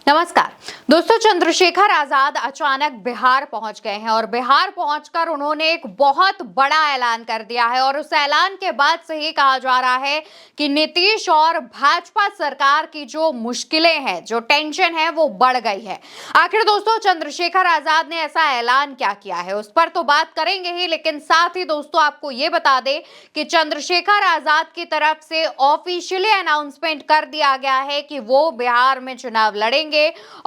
नमस्कार दोस्तों, चंद्रशेखर आजाद अचानक बिहार पहुंच गए हैं और बिहार पहुंचकर उन्होंने एक बहुत बड़ा ऐलान कर दिया है और उस ऐलान के बाद से ही कहा जा रहा है कि नीतीश और भाजपा सरकार की जो मुश्किलें हैं, जो टेंशन है, वो बढ़ गई है। आखिर दोस्तों चंद्रशेखर आजाद ने ऐसा ऐलान क्या किया है, उस पर तो बात करेंगे ही, लेकिन साथ ही दोस्तों आपको ये बता दें कि चंद्रशेखर आजाद की तरफ से ऑफिशियली अनाउंसमेंट कर दिया गया है कि वो बिहार में चुनाव लड़ेंगे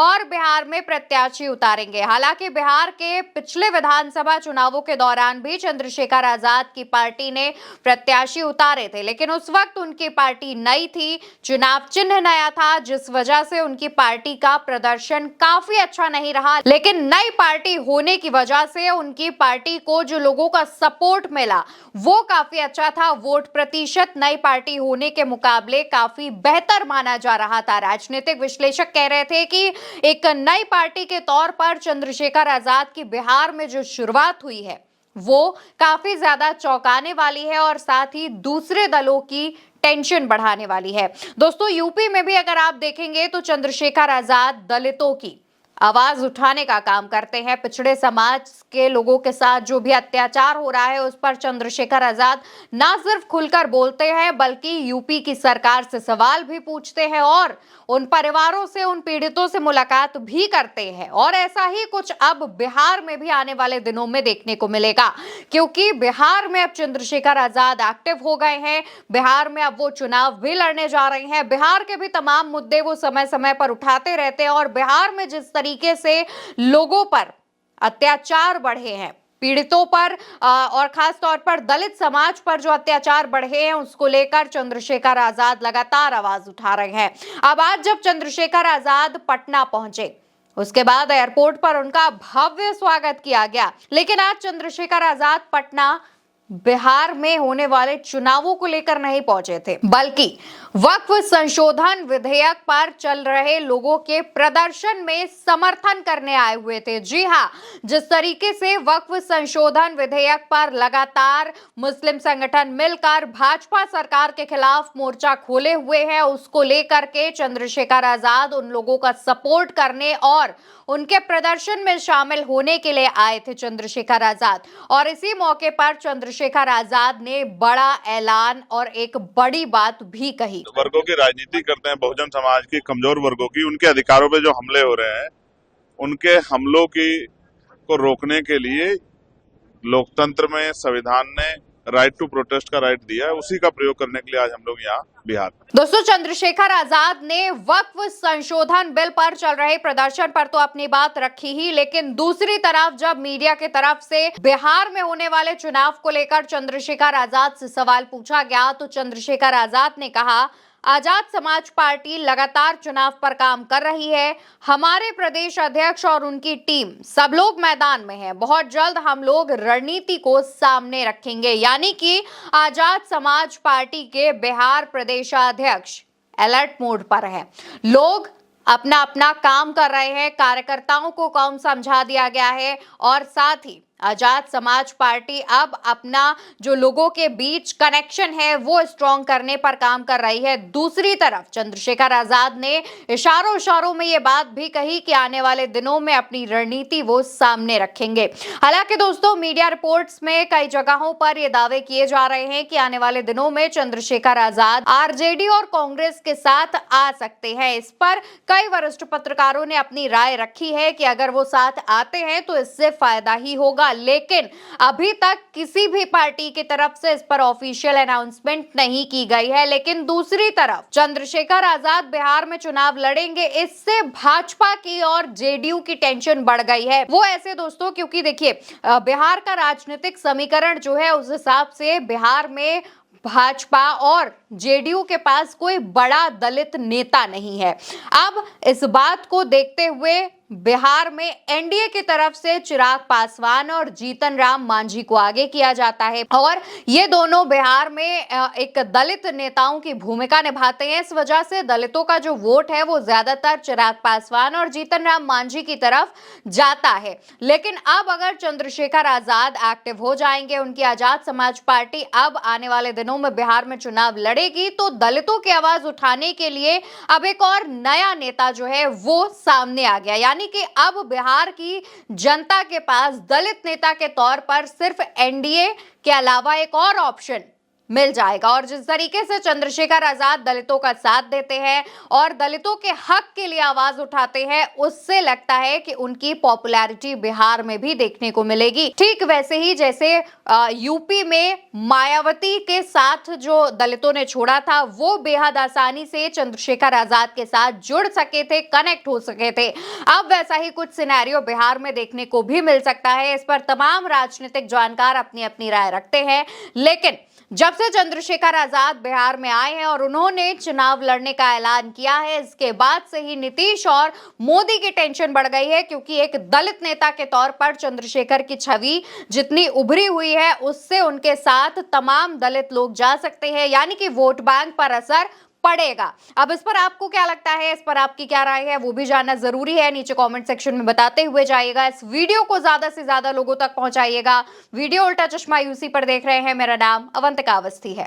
और बिहार में प्रत्याशी उतारेंगे। हालांकि बिहार के पिछले विधानसभा चुनावों के दौरान भी चंद्रशेखर आजाद की पार्टी ने प्रत्याशी उतारे थे, लेकिन उस वक्त उनकी पार्टी नई थी, चुनाव चिन्ह नया था, जिस वजह से उनकी पार्टी का प्रदर्शन काफी अच्छा नहीं रहा। लेकिन नई पार्टी होने की वजह से उनकी पार्टी को जो लोगों का सपोर्ट मिला वो काफी अच्छा था। वोट प्रतिशत नई पार्टी होने के मुकाबले काफी बेहतर माना जा रहा था। राजनीतिक विश्लेषक कह रहे थे कि एक नई पार्टी के तौर पर चंद्रशेखर आजाद की बिहार में जो शुरुआत हुई है वो काफी ज्यादा चौंकाने वाली है और साथ ही दूसरे दलों की टेंशन बढ़ाने वाली है। दोस्तों यूपी में भी अगर आप देखेंगे तो चंद्रशेखर आजाद दलितों की आवाज उठाने का काम करते हैं। पिछड़े समाज के लोगों के साथ जो भी अत्याचार हो रहा है उस पर चंद्रशेखर आजाद ना सिर्फ खुलकर बोलते हैं बल्कि यूपी की सरकार से सवाल भी पूछते हैं और उन परिवारों से, उन पीड़ितों से मुलाकात भी करते हैं। और ऐसा ही कुछ अब बिहार में भी आने वाले दिनों में देखने को मिलेगा, क्योंकि बिहार में अब चंद्रशेखर आजाद एक्टिव हो गए हैं। बिहार में अब वो चुनाव भी लड़ने जा रहे हैं। बिहार के भी तमाम मुद्दे वो समय समय पर उठाते रहते हैं और बिहार में जिस तरीके से लोगों पर अत्याचार बढ़े हैं, पीड़ितों पर और खास तौर पर दलित समाज पर जो अत्याचार बढ़े हैं, उसको लेकर चंद्रशेखर आजाद लगातार आवाज उठा रहे हैं। अब आज जब चंद्रशेखर आजाद पटना पहुंचे, उसके बाद एयरपोर्ट पर उनका भव्य स्वागत किया गया। लेकिन आज चंद्रशेखर आजाद पटना बिहार में होने वाले चुनावों को लेकर नहीं पहुंचे थे, बल्कि वक्फ संशोधन विधेयक पर चल रहे लोगों के प्रदर्शन में समर्थन करने आए हुए थे। जी हां, जिस तरीके से वक्फ संशोधन विधेयक पर लगातार मुस्लिम संगठन मिलकर भाजपा सरकार के खिलाफ मोर्चा खोले हुए हैं, उसको लेकर के चंद्रशेखर आजाद उन लोगों का सपोर्ट करने और उनके प्रदर्शन में शामिल होने के लिए आए थे चंद्रशेखर आजाद। और इसी मौके पर चंद्रशेखर आजाद ने बड़ा ऐलान और एक बड़ी बात भी कही। वर्गों की राजनीति करते हैं, बहुजन समाज की कमजोर वर्गों की, उनके अधिकारों पे जो हमले हो रहे हैं, उनके हमलों की को रोकने के लिए लोकतंत्र में संविधान ने राइट टू प्रोटेस्ट का राइट दिया है, उसी का प्रयोग करने के लिए आज हम लोग यहाँ बिहार। दोस्तों चंद्रशेखर आजाद ने वक्फ संशोधन बिल पर चल रहे प्रदर्शन पर तो अपनी बात रखी ही, लेकिन दूसरी तरफ जब मीडिया की तरफ से बिहार में होने वाले चुनाव को लेकर चंद्रशेखर आजाद से सवाल पूछा गया तो चंद्रशेखर आजाद ने कहा, आजाद समाज पार्टी लगातार चुनाव पर काम कर रही है। हमारे प्रदेश अध्यक्ष और उनकी टीम सब लोग मैदान में हैं। बहुत जल्द हम लोग रणनीति को सामने रखेंगे। यानी कि आजाद समाज पार्टी के बिहार प्रदेशाध्यक्ष अलर्ट मोड पर है। लोग अपना अपना काम कर रहे हैं, कार्यकर्ताओं को काम समझा दिया गया है और साथ ही आजाद समाज पार्टी अब अपना जो लोगों के बीच कनेक्शन है वो स्ट्रॉन्ग करने पर काम कर रही है। दूसरी तरफ चंद्रशेखर आजाद ने इशारों में ये बात भी कही कि आने वाले दिनों में अपनी रणनीति वो सामने रखेंगे। हालांकि दोस्तों मीडिया रिपोर्ट्स में कई जगहों पर ये दावे किए जा रहे हैं कि आने वाले दिनों में चंद्रशेखर आजाद आरजेडी और कांग्रेस के साथ आ सकते हैं। इस पर कई वरिष्ठ पत्रकारों ने अपनी राय रखी है कि अगर वो साथ आते हैं तो इससे फायदा ही होगा, लेकिन अभी तक किसी भी पार्टी की तरफ से इस पर ऑफिशियल अनाउंसमेंट नहीं की गई है। लेकिन दूसरी तरफ चंद्रशेखर आजाद बिहार में चुनाव लड़ेंगे, इससे भाजपा की और जेडीयू की टेंशन बढ़ गई है। वो ऐसे दोस्तों क्योंकि देखिए बिहार का राजनीतिक समीकरण जो है उस हिसाब से बिहार में भाजपा और जेडीयू के पास कोई बड़ा दलित नेता नहीं है। अब इस बात को देखते हुए बिहार में एनडीए की तरफ से चिराग पासवान और जीतन राम मांझी को आगे किया जाता है और ये दोनों बिहार में एक दलित नेताओं की भूमिका निभाते हैं। इस वजह से दलितों का जो वोट है वो ज्यादातर चिराग पासवान और जीतन राम मांझी की तरफ जाता है। लेकिन अब अगर चंद्रशेखर आजाद एक्टिव हो जाएंगे, उनकी आजाद समाज पार्टी अब आने वाले दिनों में बिहार में चुनाव लड़ेगी, तो दलितों की आवाज उठाने के लिए अब एक और नया नेता जो है वो सामने आ गया। यानी कि अब बिहार की जनता के पास दलित नेता के तौर पर सिर्फ एनडीए के अलावा एक और ऑप्शन मिल जाएगा। और जिस तरीके से चंद्रशेखर आजाद दलितों का साथ देते हैं और दलितों के हक के लिए आवाज उठाते हैं, उससे लगता है कि उनकी पॉपुलैरिटी बिहार में भी देखने को मिलेगी। ठीक वैसे ही जैसे यूपी में मायावती के साथ जो दलितों ने छोड़ा था, वो बेहद आसानी से चंद्रशेखर आजाद के साथ जुड़ सके थे, कनेक्ट हो सके थे। अब वैसा ही कुछ सिनेरियो बिहार में देखने को भी मिल सकता है। इस पर तमाम राजनीतिक जानकार अपनी अपनी राय रखते हैं। लेकिन जब से चंद्रशेखर आजाद बिहार में आए हैं और उन्होंने चुनाव लड़ने का ऐलान किया है, इसके बाद से ही नीतीश और मोदी की टेंशन बढ़ गई है, क्योंकि एक दलित नेता के तौर पर चंद्रशेखर की छवि जितनी उभरी हुई है, उससे उनके साथ तमाम दलित लोग जा सकते हैं, यानी कि वोट बैंक पर असर पड़ेगा। अब इस पर आपको क्या लगता है, इस पर आपकी क्या राय है, वो भी जानना जरूरी है। नीचे कमेंट सेक्शन में बताते हुए जाइएगा। इस वीडियो को ज्यादा से ज्यादा लोगों तक पहुंचाइएगा। वीडियो उल्टा चश्मा यूसी पर देख रहे हैं। मेरा नाम अवंतिका अवस्थी है।